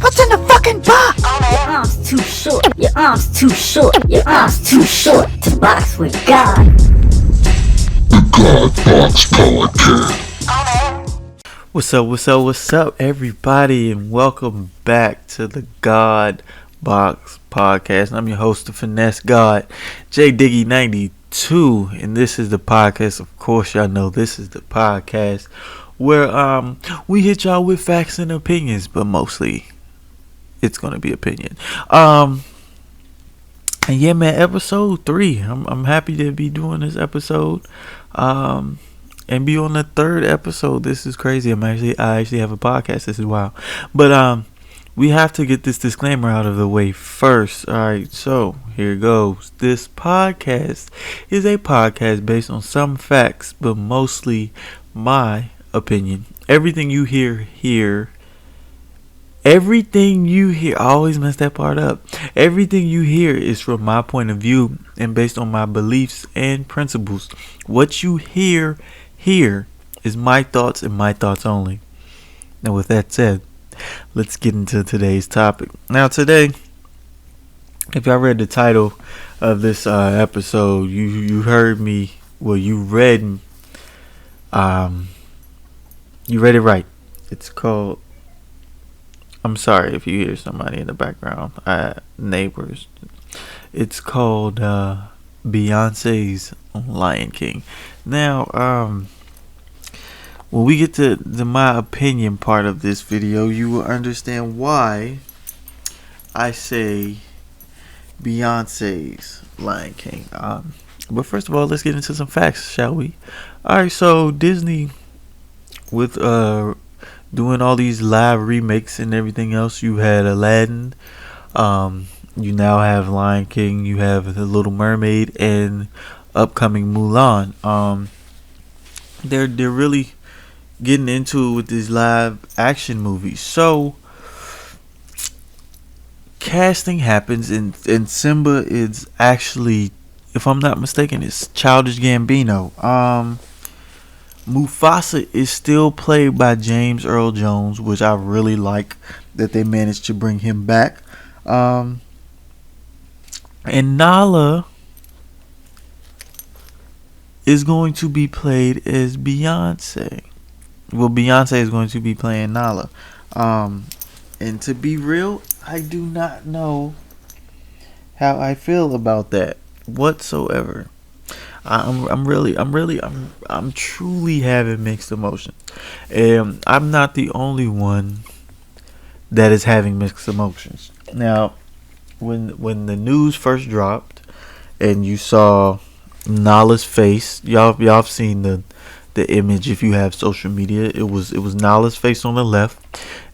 What's in the fucking box? Your arm's too short. Your arm's too short. Your arm's too short to box with God. The God Box Podcast. What's up, everybody, and welcome back to the God Box Podcast. I'm your host, the Finesse God, J Diggy 92, and this is the podcast. Of course, y'all know this is the podcast where we hit y'all with facts and opinions, but mostly it's gonna be opinion. And yeah, man, episode 3. I'm happy to be doing this episode. And be on the 3rd episode. This is crazy. I actually have a podcast. This is wild. But we have to get this disclaimer out of the way first. Alright, so here goes. This podcast is a podcast based on some facts, but mostly my opinion. Everything you hear, I always mess that part up. Everything you hear is from my point of view and based on my beliefs and principles. What you hear here is my thoughts and my thoughts only. Now, with that said, let's get into today's topic. Now, today, if y'all read the title of this episode, you heard me. Well, you read it right. It's called. I'm sorry if you hear somebody in the background. Neighbors. It's called Beyonce's Lion King. Now, when we get to the my opinion part of this video, you will understand why I say Beyonce's Lion King. But first of all, let's get into some facts, shall we? Alright, so Disney, with doing all these live remakes and everything else, you had Aladdin, you now have Lion King, you have The Little Mermaid, and upcoming Mulan. They're really getting into it with these live action movies. So casting happens, and Simba is actually, if I'm not mistaken, it's Childish Gambino. Mufasa is still played by James Earl Jones, which I really like that they managed to bring him back. And Nala is going to be played as Beyonce. Well, Beyonce is going to be playing Nala. And to be real, I do not know how I feel about that whatsoever. I'm truly having mixed emotions. And I'm not the only one that is having mixed emotions. Now, when the news first dropped and you saw Nala's face, y'all have seen the image if you have social media. It was Nala's face on the left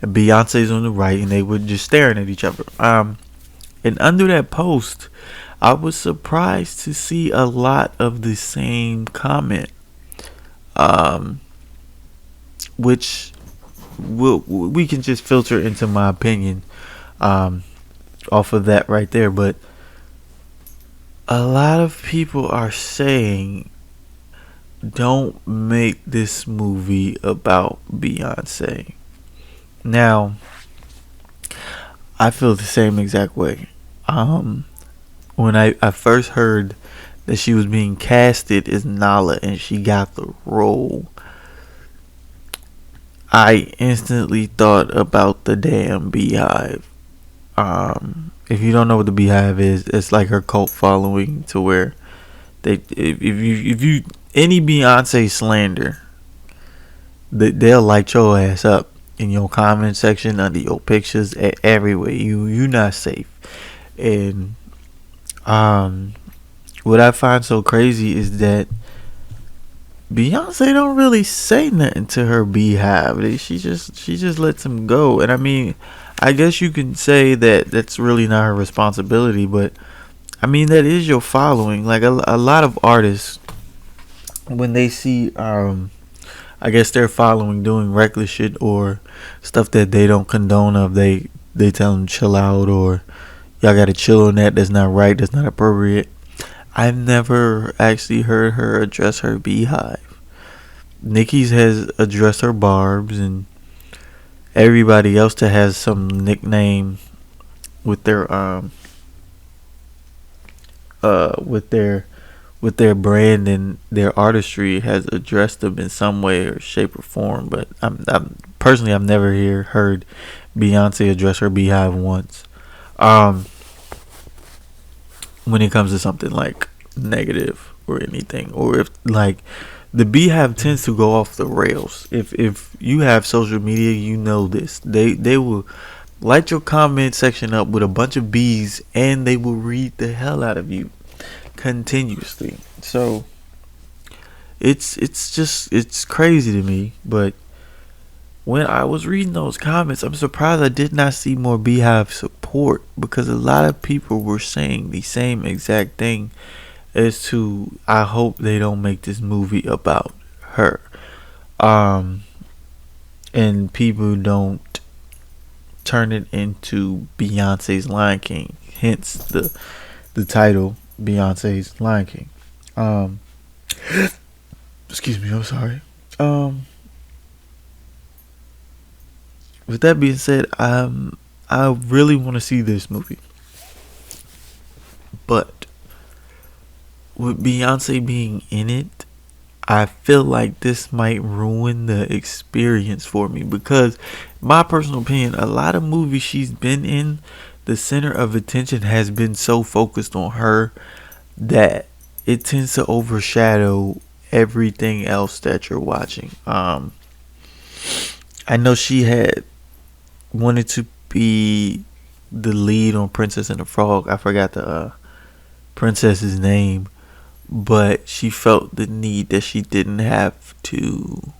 and Beyonce's on the right, and they were just staring at each other. And under that post, I was surprised to see a lot of the same comment, which we can just filter into my opinion off of that right there. But a lot of people are saying, don't make this movie about Beyonce. Now, I feel the same exact way. When I first heard that she was being casted as Nala and she got the role, I instantly thought about the damn Beehive. If you don't know what the Beehive is, it's like her cult following, to where if you any Beyonce slander, they'll light your ass up in your comment section, under your pictures, everywhere. You not safe. And what I find so crazy is that Beyonce don't really say nothing to her Beehive. She just lets them go. And I mean, I guess you can say that that's really not her responsibility, but I mean, that is your following. Like a lot of artists, when they see I guess their following doing reckless shit or stuff that they don't condone of, they tell them chill out, or y'all gotta chill on that. That's not right. That's not appropriate. I've never actually heard her address her Beehive. Nicki's has addressed her Barbs, and everybody else that has some nickname with their with their brand and their artistry has addressed them in some way or shape or form. But I'm personally, I've never heard Beyonce address her beehive once. Um, when it comes to something like negative or anything, or if like the beehive tends to go off the rails. If you have social media, you know this. They will light your comment section up with a bunch of bees, and they will read the hell out of you continuously. So it's crazy to me. But when I was reading those comments, I'm surprised I did not see more beehive support, because a lot of people were saying the same exact thing as to, I hope they don't make this movie about her. Um and people don't turn it into Beyonce's Lion King. Hence the title, Beyonce's Lion King. Um Excuse me, I'm sorry. With that being said, I really want to see this movie. But with Beyonce being in it, I feel like this might ruin the experience for me, because my personal opinion, a lot of movies she's been in, the center of attention has been so focused on her that it tends to overshadow everything else that you're watching. I know she had wanted to be the lead on Princess and the Frog. I forgot the princess's name, but she felt the need that she didn't have to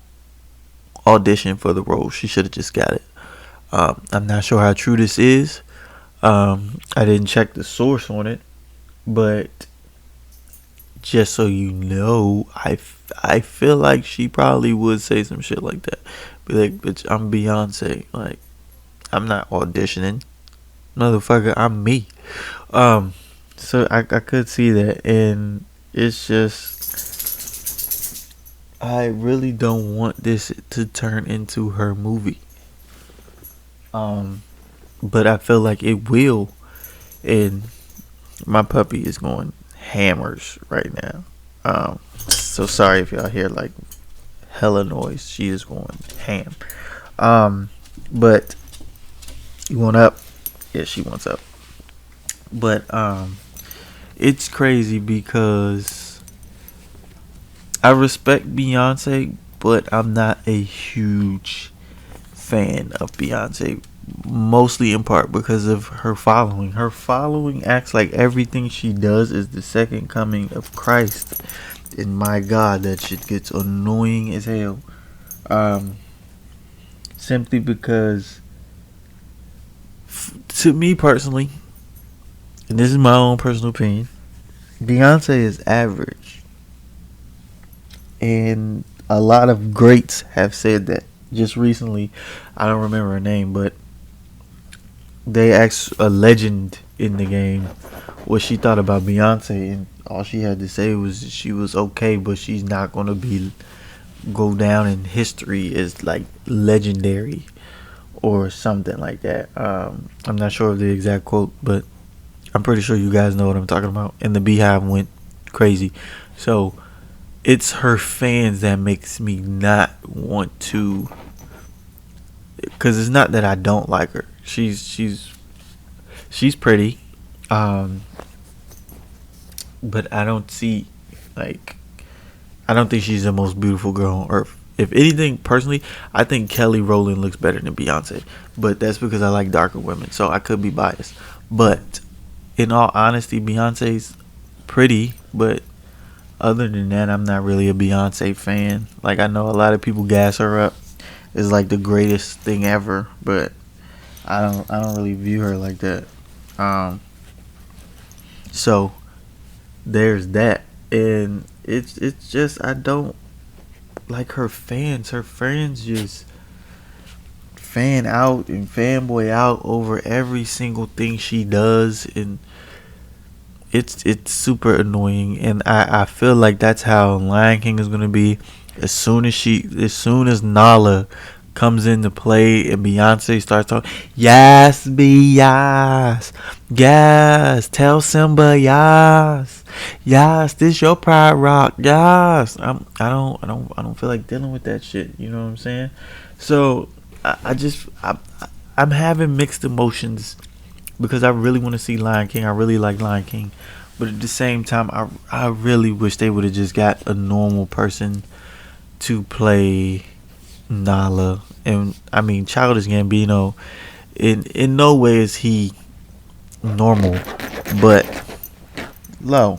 audition for the role. She should have just got it. I'm not sure how true this is. I didn't check the source on it, but just so you know, I feel like she probably would say some shit like that. Be like, bitch, I'm Beyonce. Like, I'm not auditioning. Motherfucker, I'm me. So I could see that, and it's just, I really don't want this to turn into her movie. But I feel like it will, and my puppy is going hammers right now. So sorry if y'all hear like hella noise. She is going ham. But you want up? Yeah, she wants up. But it's crazy because I respect Beyonce, but I'm not a huge fan of Beyonce, mostly in part because of her following. Her following acts like everything she does is the second coming of Christ. And my God, that shit gets annoying as hell. Simply because, to me personally, and this is my own personal opinion, Beyonce is average. And a lot of greats have said that. Just recently, I don't remember her name, but they asked a legend in the game what she thought about Beyonce, and all she had to say was she was okay, but she's not gonna go down in history as like legendary or something like that. I'm not sure of the exact quote, but I'm pretty sure you guys know what I'm talking about. And the Beehive went crazy. So it's her fans that makes me not want to, because it's not that I don't like her. She's pretty, but I don't see, like, I don't think she's the most beautiful girl on earth. If anything, personally, I think Kelly Rowland looks better than Beyonce, but that's because I like darker women, so I could be biased. But in all honesty, Beyonce's pretty, but other than that, I'm not really a Beyonce fan. Like, I know a lot of people gas her up as like the greatest thing ever, but I don't really view her like that. So there's that, and it's just, I don't like her fans. Her fans just fan out and fanboy out over every single thing she does, and it's super annoying. And I feel like that's how Lion King is gonna be. As soon as Nala comes into play and Beyonce starts talking, yes, Beyonce, yes, tell Simba, yes, yes, this your pride rock, yes. I don't feel like dealing with that shit. You know what I'm saying? So I'm having mixed emotions because I really want to see Lion King. I really like Lion King, but at the same time, I really wish they would have just got a normal person to play Nala. And I mean, Childish Gambino, in no way is he normal, but low.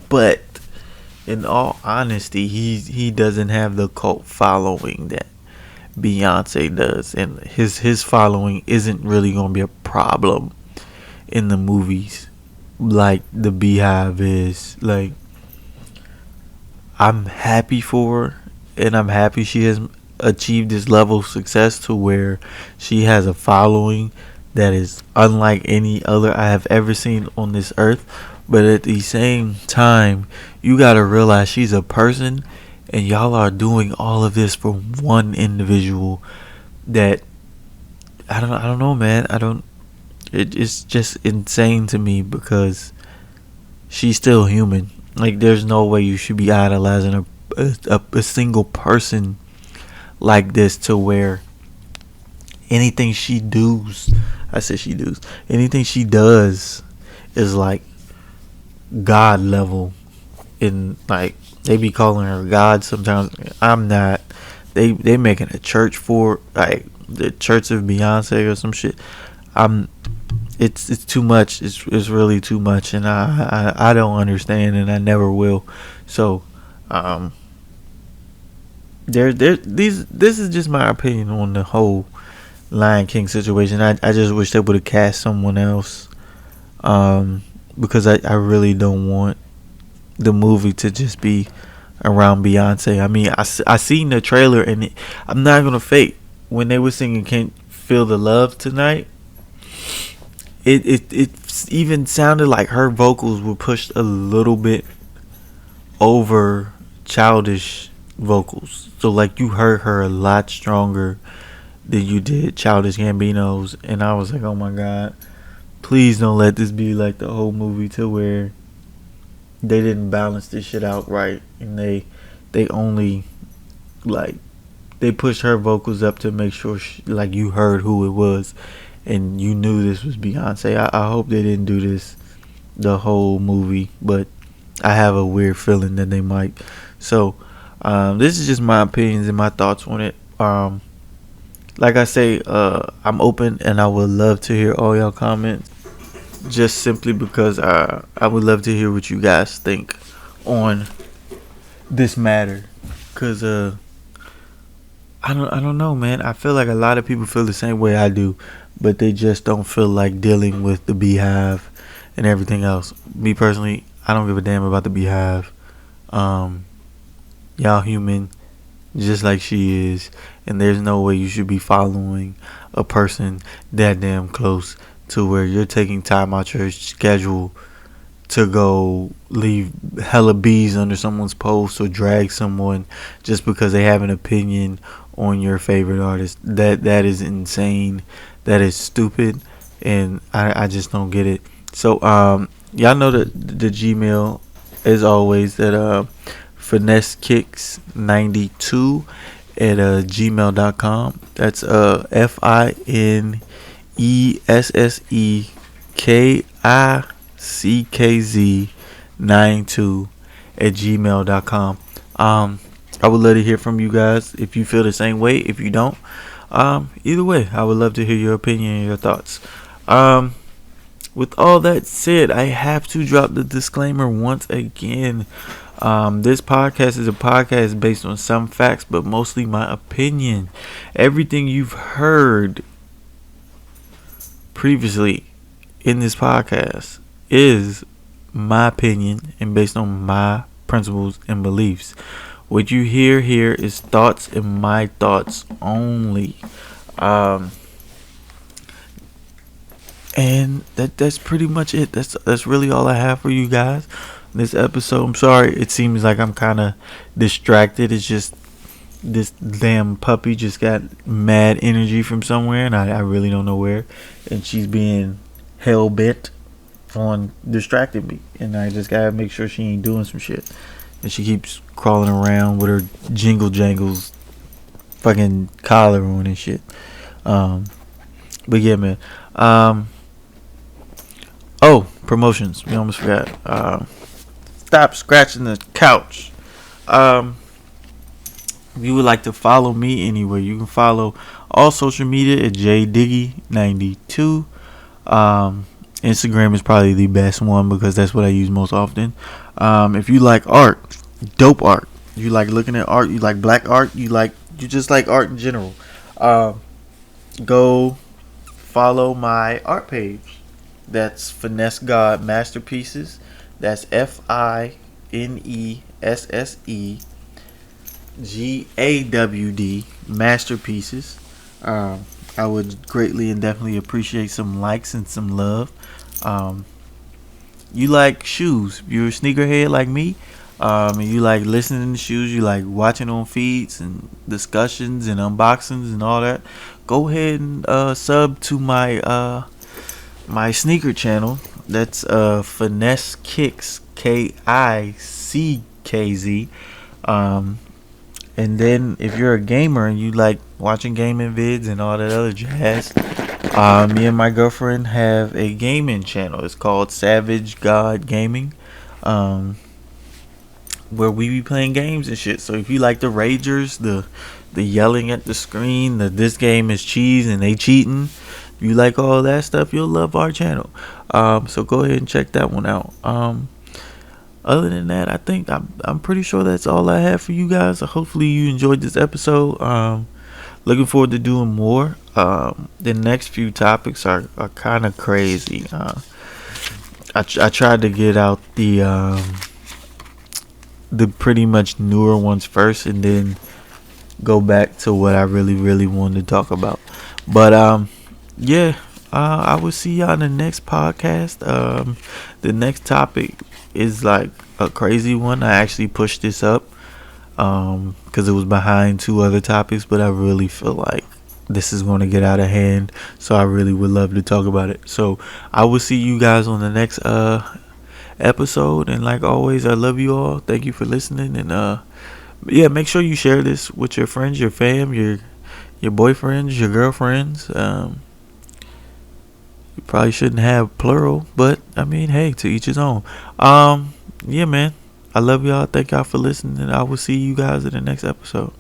But in all honesty, he doesn't have the cult following that Beyonce does, and his following isn't really gonna be a problem in the movies like the Beehive is. Like, I'm happy for her, and I'm happy she has achieved this level of success to where she has a following that is unlike any other I have ever seen on this earth. But at the same time, you gotta realize she's a person, and y'all are doing all of this for one individual. That I don't know, man. It's just insane to me because she's still human. Like, there's no way you should be idolizing a single person like this to where anything she does, anything she does is like God level. In, like, they be calling her God sometimes. I'm not. They making a church for, like, the Church of Beyonce or some shit. It's too much. It's really too much, and I don't understand, and I never will. So this is just my opinion on the whole Lion King situation. I just wish they would have cast someone else, because I really don't want the movie to just be around Beyonce. I mean, I seen the trailer, and I'm not gonna fake, when they were singing "Can't Feel the Love Tonight," it even sounded like her vocals were pushed a little bit over Childish vocals. So, like, you heard her a lot stronger than you did Childish Gambino's, and I was like, oh my god, please don't let this be like the whole movie to where they didn't balance this shit out right, and they only, like, they pushed her vocals up to make sure like, you heard who it was and you knew this was Beyonce. I hope they didn't do this the whole movie, but I have a weird feeling that they might. So this is just my opinions and my thoughts on it. Like I say, I'm open, and I would love to hear all y'all comments, just simply because I would love to hear what you guys think on this matter. Cause I don't know, man. I feel like a lot of people feel the same way I do, but they just don't feel like dealing with the Beehive and everything else. Me personally, I don't give a damn about the Beehive. Y'all human, just like she is, and there's no way you should be following a person that damn close to where you're taking time out your schedule to go leave hella bees under someone's post or drag someone just because they have an opinion on your favorite artist. That is insane. That is stupid, and I just don't get it. So y'all know that the Gmail, as always, that finessekicks92 at gmail.com. That's FINESSEKICKZ92 at gmail.com. I would love to hear from you guys if you feel the same way. If you don't, either way, I would love to hear your opinion and your thoughts. With all that said, I have to drop the disclaimer once again. This podcast is a podcast based on some facts, but mostly my opinion. Everything you've heard previously in this podcast is my opinion and based on my principles and beliefs. What you hear here is thoughts and my thoughts only. And that's pretty much it. That's really all I have for you guys this episode. I'm sorry, it seems like I'm kind of distracted. It's just this damn puppy just got mad energy from somewhere, and I really don't know where, and she's being hell bent on distracting me, and I just gotta make sure she ain't doing some shit. And she keeps crawling around with her jingle jangles fucking collar on and shit. But yeah, man. Oh, promotions. We almost forgot. Stop scratching the couch. If you would like to follow me anywhere, you can follow all social media at jdiggy92. Instagram is probably the best one because that's what I use most often. If you like art, dope art, you like looking at art, you like black art, you just like art in general, go follow my art page. That's Finesse Gawd Masterpieces. That's FINESSEGAWD Masterpieces. I would greatly and definitely appreciate some likes and some love. You like shoes, you're a sneakerhead like me, and you like listening to shoes, you like watching on feeds and discussions and unboxings and all that, go ahead and sub to my my sneaker channel. That's Finesse Kicks, KICKZ. And then if you're a gamer and you like watching gaming vids and all that other jazz, me and my girlfriend have a gaming channel. It's called Savage God Gaming, where we be playing games and shit. So if you like the ragers, the yelling at the screen, the this game is cheese and they cheating, if you like all that stuff, you'll love our channel. So go ahead and check that one out. Other than that, I think I'm pretty sure that's all I have for you guys. Hopefully you enjoyed this episode. Looking forward to doing more. The next few topics are kind of crazy. I tried to get out the pretty much newer ones first, and then go back to what I really wanted to talk about. But yeah, I will see y'all in the next podcast. The next topic is like a crazy one. I actually pushed this up because it was behind two other topics, but I really feel like this is going to get out of hand, so I really would love to talk about it. So I will see you guys on the next episode, and like always, I love you all. Thank you for listening, and yeah, make sure you share this with your friends, your fam, your boyfriends, your girlfriends. You probably shouldn't have plural, but I mean, hey, to each his own. Yeah, man, I love y'all. Thank y'all for listening, and I will see you guys in the next episode.